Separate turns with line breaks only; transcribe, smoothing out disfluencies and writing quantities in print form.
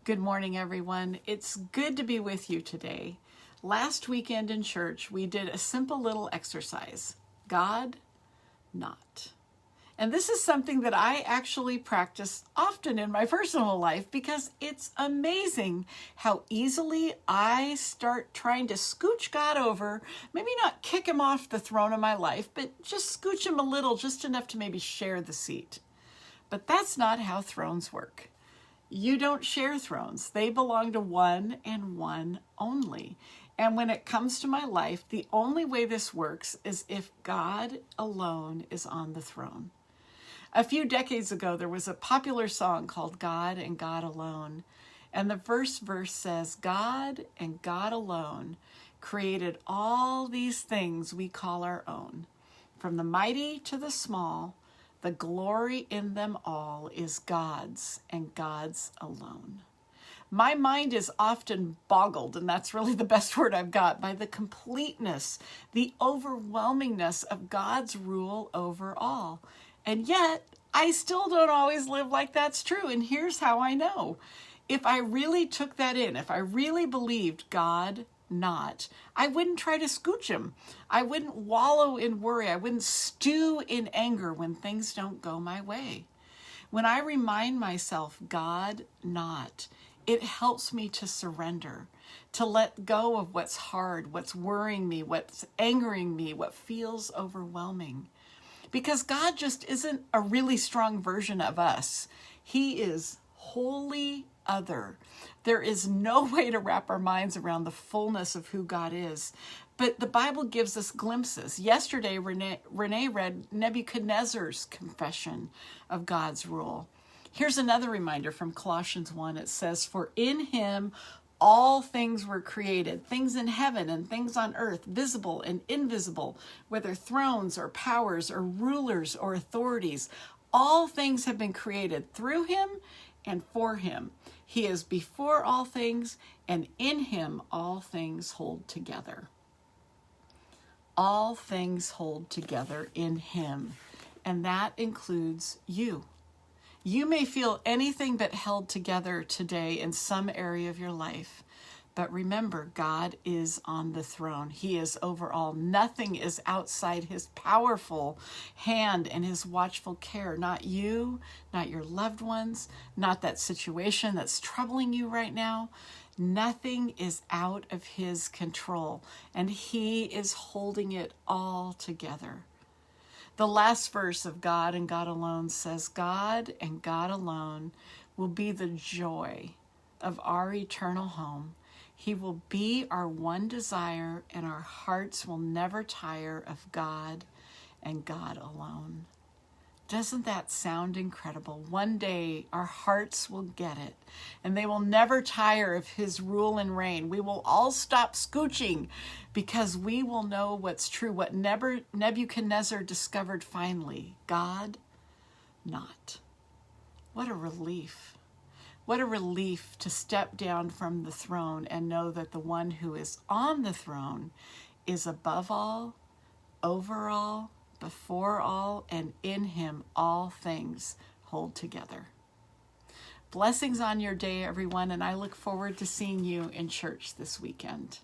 Good morning, everyone. It's good to be with you today. Last weekend in church, we did a simple little exercise, God, not. And this is something that I actually practice often in my personal life because it's amazing how easily I start trying to scooch God over, maybe not kick him off the throne of my life, but just scooch him a little, just enough to maybe share the seat. But that's not how thrones work. You don't share thrones. They belong to one and one only. And when it comes to my life, the only way this works is if God alone is on the throne. A few decades ago, there was a popular song called God and God Alone. And the first verse says, God and God alone created all these things we call our own. From the mighty to the small, the glory in them all is God's and God's alone. My mind is often boggled, and that's really the best word I've got, by the completeness, the overwhelmingness of God's rule over all. And yet, I still don't always live like that's true. And here's how I know. If I really took that in, if I really believed God not, I wouldn't try to scooch him. I wouldn't wallow in worry. I wouldn't stew in anger when things don't go my way. When I remind myself, God not, it helps me to surrender, to let go of what's hard, what's worrying me, what's angering me, what feels overwhelming. Because God just isn't a really strong version of us. He is wholly other. There is no way to wrap our minds around the fullness of who God is. But the Bible gives us glimpses. Yesterday, Renee read Nebuchadnezzar's confession of God's rule. Here's another reminder from Colossians 1. It says, "For in him all things were created, things in heaven and things on earth, visible and invisible, whether thrones or powers or rulers or authorities. All things have been created through him and for him. He is before all things, and in him all things hold together." All things hold together in him, and that includes you. You may feel anything but held together today in some area of your life, but remember, God is on the throne. He is over all. Nothing is outside his powerful hand and his watchful care. Not you, not your loved ones, not that situation that's troubling you right now. Nothing is out of his control, and he is holding it all together. The last verse of God and God alone says, God and God alone will be the joy of our eternal home. He will be our one desire, and our hearts will never tire of God and God alone. Doesn't that sound incredible? One day our hearts will get it, and they will never tire of his rule and reign. We will all stop scooching because we will know what's true, what Nebuchadnezzar discovered finally. God not. What a relief. What a relief to step down from the throne and know that the one who is on the throne is above all, over all, before all, and in him all things hold together. Blessings on your day, everyone, and I look forward to seeing you in church this weekend.